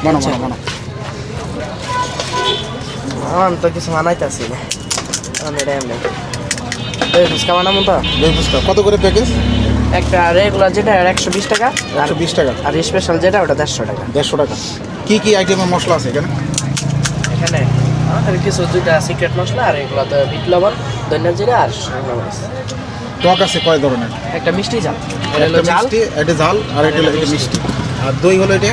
বানো বানো বানো। আমি তো কিছু বানাইতেছি না, আমি এটা এমনি দই ফুচকা বানাবো তো। দই ফুচকা কত করে প্যাকেজ? একটা রেগুলার যেটা 120 টাকা, আর 120 টাকা। আর স্পেশাল যেটা ওটা 150 টাকা। 150 টাকা। কি কি আইটেমের মশলা আছে এখানে? এখানে আমাদের কিছু দুইটা সিক্রেট মশলা, আর এগুলো তো বিট লবণ, ধনিয়া জিরা আর শুকনো মরিচ। টক আছে কয় ধরনের? একটা মিষ্টি ঝাল, এটা হলো একটা ঝাল, মিষ্টি, এটা ঝাল, আর এটা হলো এটা মিষ্টি। আর দই হলো এটা,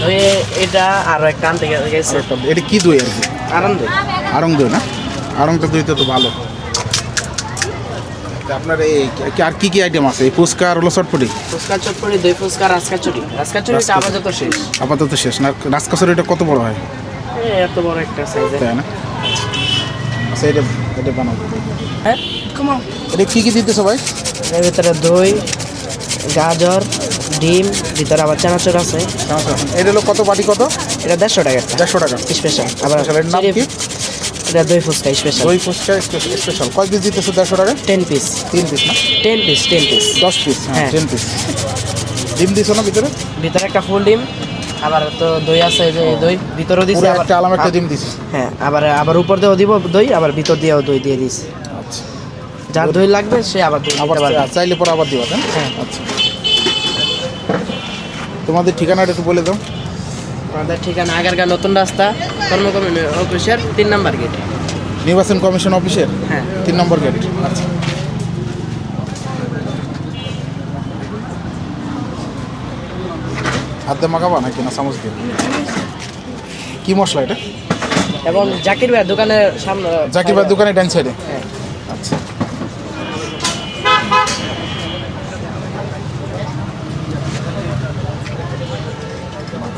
দই এটা আরো একটা আনতে গেছে, আর একটা এটা কি দই আর কি? আরাম দই। আড়ং দই না? আড়ংটা দইটা তো ভালো। তা আপনার এই আর কি কি আইটেম আছে? এই ফুচকা আর হলো চটপটি। ফুচকা চটপটি, দই ফুচকা, রাজকাচুরি। রাজকাচুরিটা আপাতত শেষ। আপাতত শেষ না? রাজকাচুরিটা কত বড় হয়? এত বড় একটা সাইজের। তাই না? আচ্ছা এটা এটা বানাবো। হ্যাঁ কমাও। এটা কি কি দিতেছো ভাই? এর ভিতরে দই, গাজর, ডিম, ভিতরে আবার চানাচুর আছে। এটা হলো কত বাটি কত? এটা 150 টাকা। 150 টাকা স্পেশাল। আবার এর নাম কি? এটা দই ফুচকা স্পেশাল। দই ফুচকা স্পেশাল। কয় পিস দিতেছো 150 টাকা? 10 পিস। 3 পিস না? 10 পিস 10 পিস। 10 পিস, হ্যাঁ হ্যাঁ। 10 পিস। ডিম দিছো না ভিতরে? ভিতরে একটা ফুল ডিম, আবার তো দই আছে, এই যে এই দই ভিতরেও দিছি, পুরো আবার একটা আলাম একটা ডিম দিছি। হ্যাঁ, আবার আবার উপর দিয়েও দিব দই, আবার ভিতর দিয়েও দই দিয়ে দিছি। আচ্ছা। যার দই লাগবে সে আবার দই আবার দিতে পারবে। চাইলে পরে আবার দিবা তাই না? হ্যাঁ। আচ্ছা। তোমাদের ঠিকানাটা একটু বলে দাও। আমাদের ঠিকানা আগারগাঁ নতুন রাস্তা, কর্মকর্মী অফিসের 3 নাম্বার গেট। নির্বাচন কমিশন অফিসের হ্যাঁ। 3 নম্বর গেট। আচ্ছা। হাত দিয়ে মাখাবা নাকি না চামচ দিয়ে? কি মশলা এটা? এবং জাকির ভাই দোকানের সামনে, জাকির ভাই দোকানে ডান সাইডে। হ্যাঁ। আচ্ছা।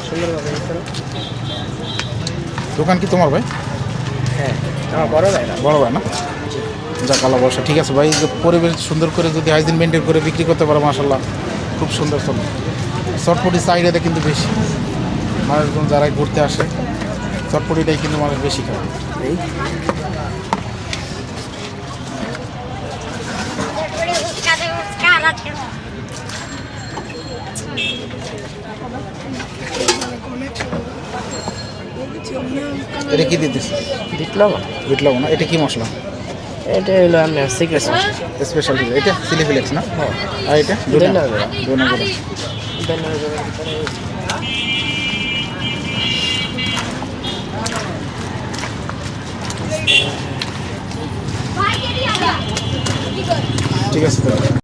সুন্দরভাবে দিতে হবে। দোকান কি তোমার ভাই? হ্যাঁ, আমার বড় ভাই না। বড় ভাই না? যাক আল্লাহ বর্ষা। ঠিক আছে ভাই, যে পরিবেশ সুন্দর করে যদি হাইজিন মেনটেন করে বিক্রি করতে পারো মাশাল্লাহ খুব সুন্দর চলে। চটপটি চাহিদাটা কিন্তু বেশি, মানুষজন যারাই ঘুরতে আসে চটপটিটাই কিন্তু মানুষ বেশি খায়। এই এটা কি দিতেছে? বিট লবণ। বিট লবণ না? এটা কি মশলা? এটা হলো আপনার সিক্রেট মশলা। স্পেশাল এটা চিলি ফ্লেক্স না? হ্যাঁ। আর এটা ধনিয়া গুঁড়া। ধনিয়া গুঁড়া। ধনিয়া গুঁড়ার ভিতরে ঠিক আছে।